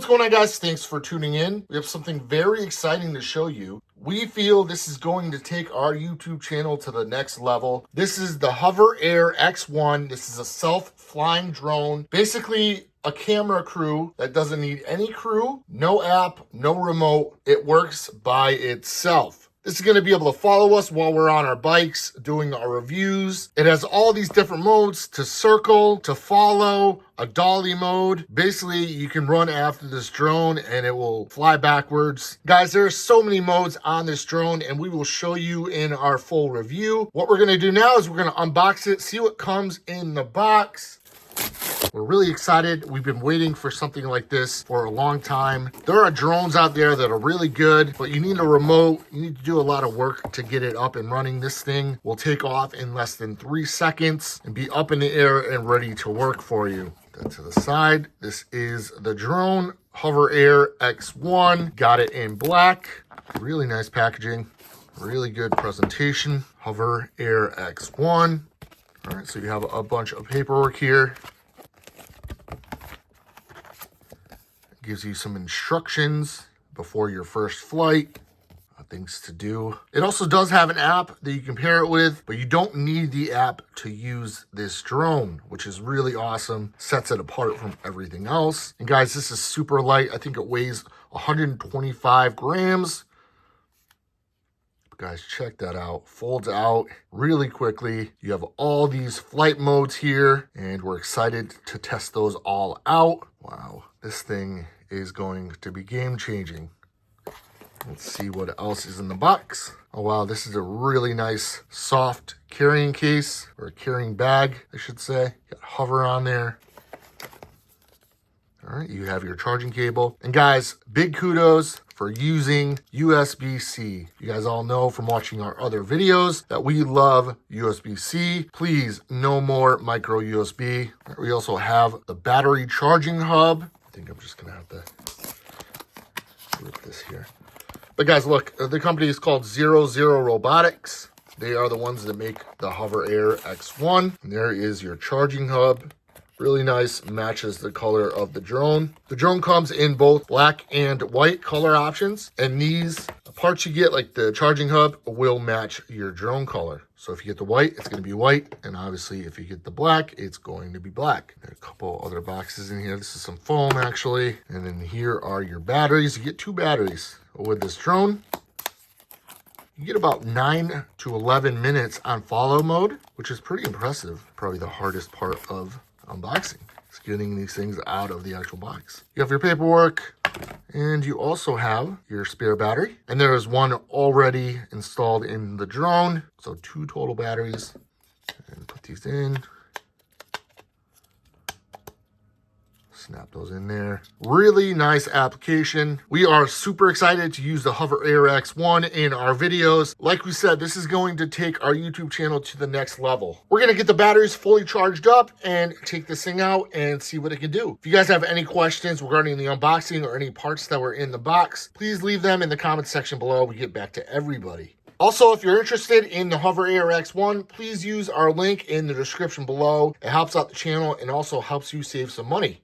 what's going on, guys? Thanks for tuning in. We have something very exciting to show you. We feel this is going to take our YouTube channel to the next level. This is the HoverAir X1. This is a self-flying drone. Basically, a camera crew that doesn't need any crew, no app, no remote. It works by itself. This is going to be able to follow us while we're on our bikes doing our reviews. It has all these different modes: to circle, to follow, a dolly mode. Basically, you can run after this drone and it will fly backwards. Guys, there are so many modes on this drone and we will show you in our full review. What we're going to do now is we're going to unbox it, see what comes in the box. We're really excited. We've been waiting for something like this for a long time. There are drones out there that are really good, but you need a remote. You need to do a lot of work to get it up and running. This thing will take off in less than 3 seconds and be up in the air and ready to work for you. That to the side. This is the drone, HoverAir X1. Got it in black. Really nice packaging. Really good presentation. HoverAir X1. All right, so you have a bunch of paperwork here. It gives you some instructions before your first flight, things to do. It also does have an app that you can pair it with, but you don't need the app to use this drone, which is really awesome. Sets it apart from everything else. And guys, this is super light. I think it weighs 125 grams. Guys, check that out. Folds out really quickly. You have all these flight modes here, and we're excited to test those all out. Wow, this thing is going to be game-changing. Let's see what else is in the box. Oh wow, this is a really nice soft carrying case, or a carrying bag, I should say. Got Hover on there. All right, you have your charging cable. And guys, big kudos for using USB-C. You guys all know from watching our other videos that we love USB-C. Please, no more micro USB. We also have the battery charging hub. I think I'm just gonna have to rip this here. But guys, look, the company is called ZeroZero Robotics. They are the ones that make the HoverAir X1. And there is your charging hub. Really nice, matches the color of the drone. The drone comes in both black and white color options, and these parts you get, like the charging hub, will match your drone color. So if you get the white, it's going to be white, and obviously if you get the black, it's going to be black. There are a couple other boxes in here. This is some foam, actually. And then here are your batteries. You get 2 batteries with this drone. You get about 9 to 11 minutes on follow mode, which is pretty impressive. Probably the hardest part of unboxing. It's getting these things out of the actual box. You have your paperwork, and you also have your spare battery. And there is one already installed in the drone. So 2 total batteries. And put these in. Snap those in there. Really nice application. We are super excited to use the HoverAir X1 in our videos. Like we said, this is going to take our YouTube channel to the next level. We're going to get the batteries fully charged up and take this thing out and see what it can do. If you guys have any questions regarding the unboxing or any parts that were in the box, please leave them in the comment section below. We get back to everybody. Also, if you're interested in the HoverAir X1, please use our link in the description below. It helps out the channel and also helps you save some money.